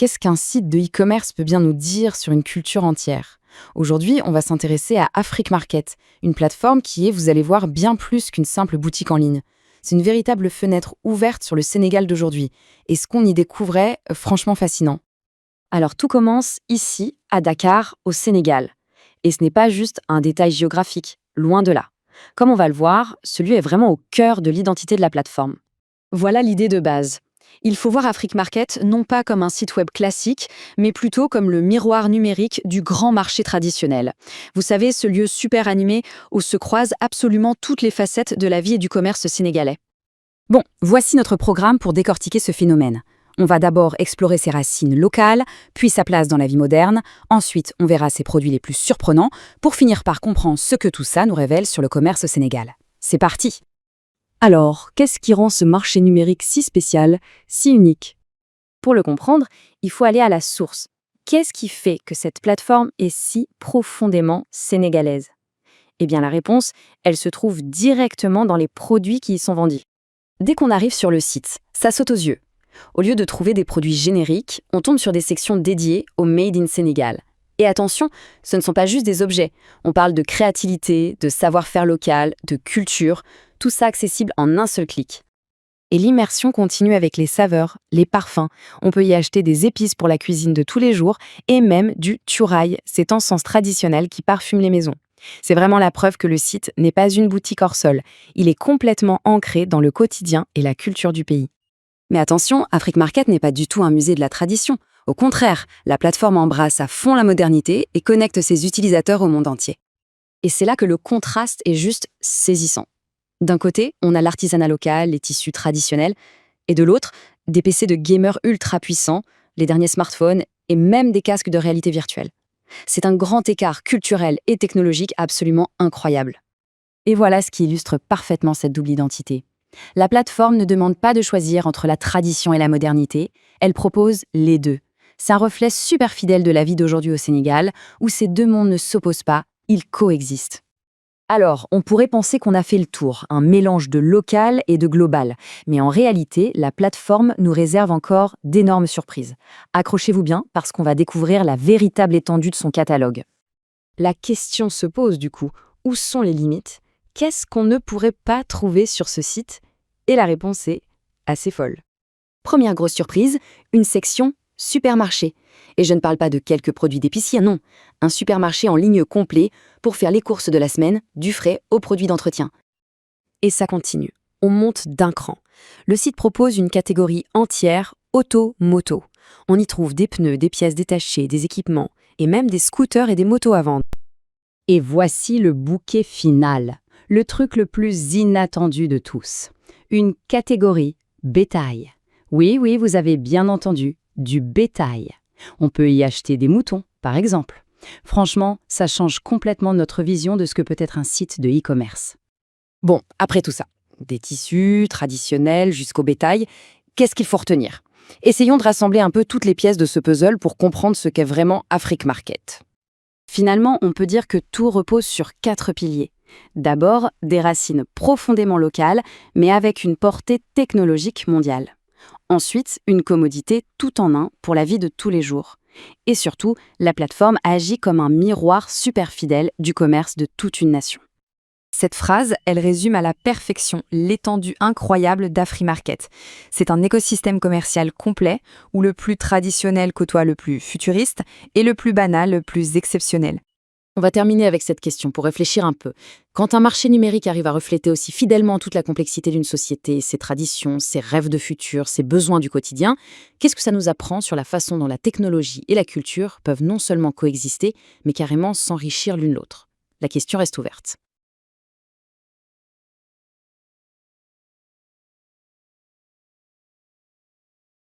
qu'est-ce qu'un site de e-commerce peut bien nous dire sur une culture entière? Aujourd'hui, on va s'intéresser à Afrique Market, une plateforme qui est, vous allez voir, bien plus qu'une simple boutique en ligne. C'est une véritable fenêtre ouverte sur le Sénégal d'aujourd'hui. Et ce qu'on y découvrait, franchement fascinant. Alors tout commence ici, à Dakar, au Sénégal. Et ce n'est pas juste un détail géographique, loin de là. Comme on va le voir, ce lieu est vraiment au cœur de l'identité de la plateforme. Voilà l'idée de base. Il faut voir Afrique Market non pas comme un site web classique, mais plutôt comme le miroir numérique du grand marché traditionnel. Vous savez, ce lieu super animé où se croisent absolument toutes les facettes de la vie et du commerce sénégalais. Bon, voici notre programme pour décortiquer ce phénomène. On va d'abord explorer ses racines locales, puis sa place dans la vie moderne. Ensuite, on verra ses produits les plus surprenants, pour finir par comprendre ce que tout ça nous révèle sur le commerce au Sénégal. C'est parti! Alors, qu'est-ce qui rend ce marché numérique si spécial, si unique? Pour le comprendre, il faut aller à la source. Qu'est-ce qui fait que cette plateforme est si profondément sénégalaise? Eh bien, la réponse, elle se trouve directement dans les produits qui y sont vendus. Dès qu'on arrive sur le site, ça saute aux yeux. Au lieu de trouver des produits génériques, on tombe sur des sections dédiées au Made in Sénégal. Et attention, ce ne sont pas juste des objets. On parle de créativité, de savoir-faire local, de culture, tout ça accessible en un seul clic. Et l'immersion continue avec les saveurs, les parfums. On peut y acheter des épices pour la cuisine de tous les jours et même du tchouraï, cet encens traditionnel qui parfume les maisons. C'est vraiment la preuve que le site n'est pas une boutique hors sol. Il est complètement ancré dans le quotidien et la culture du pays. Mais attention, Afrique Market n'est pas du tout un musée de la tradition. Au contraire, la plateforme embrasse à fond la modernité et connecte ses utilisateurs au monde entier. Et c'est là que le contraste est juste saisissant. D'un côté, on a l'artisanat local, les tissus traditionnels, et de l'autre, des PC de gamers ultra puissants, les derniers smartphones et même des casques de réalité virtuelle. C'est un grand écart culturel et technologique absolument incroyable. Et voilà ce qui illustre parfaitement cette double identité. La plateforme ne demande pas de choisir entre la tradition et la modernité, elle propose les deux. C'est un reflet super fidèle de la vie d'aujourd'hui au Sénégal, où ces deux mondes ne s'opposent pas, ils coexistent. Alors, on pourrait penser qu'on a fait le tour, un mélange de local et de global. Mais en réalité, la plateforme nous réserve encore d'énormes surprises. Accrochez-vous bien, parce qu'on va découvrir la véritable étendue de son catalogue. La question se pose du coup, où sont les limites? Qu'est-ce qu'on ne pourrait pas trouver sur ce site? Et la réponse est assez folle. Première grosse surprise, une section supermarché. Et je ne parle pas de quelques produits d'épicier, non. Un supermarché en ligne complet pour faire les courses de la semaine, du frais aux produits d'entretien. Et ça continue. On monte d'un cran. Le site propose une catégorie entière auto-moto. On y trouve des pneus, des pièces détachées, des équipements et même des scooters et des motos à vendre. Et voici le bouquet final. Le truc le plus inattendu de tous. Une catégorie bétail. Oui, vous avez bien entendu, du bétail. On peut y acheter des moutons, par exemple. Franchement, ça change complètement notre vision de ce que peut être un site de e-commerce. Bon, après tout ça, des tissus traditionnels jusqu'au bétail, qu'est-ce qu'il faut retenir? Essayons de rassembler un peu toutes les pièces de ce puzzle pour comprendre ce qu'est vraiment Afrique Market. Finalement, on peut dire que tout repose sur 4 piliers. D'abord, des racines profondément locales, mais avec une portée technologique mondiale. Ensuite, une commodité tout en un pour la vie de tous les jours. Et surtout, la plateforme agit comme un miroir super fidèle du commerce de toute une nation. Cette phrase, elle résume à la perfection l'étendue incroyable d'Afri Market. C'est un écosystème commercial complet où le plus traditionnel côtoie le plus futuriste et le plus banal le plus exceptionnel. On va terminer avec cette question pour réfléchir un peu. Quand un marché numérique arrive à refléter aussi fidèlement toute la complexité d'une société, ses traditions, ses rêves de futur, ses besoins du quotidien, qu'est-ce que ça nous apprend sur la façon dont la technologie et la culture peuvent non seulement coexister, mais carrément s'enrichir l'une l'autre? La question reste ouverte.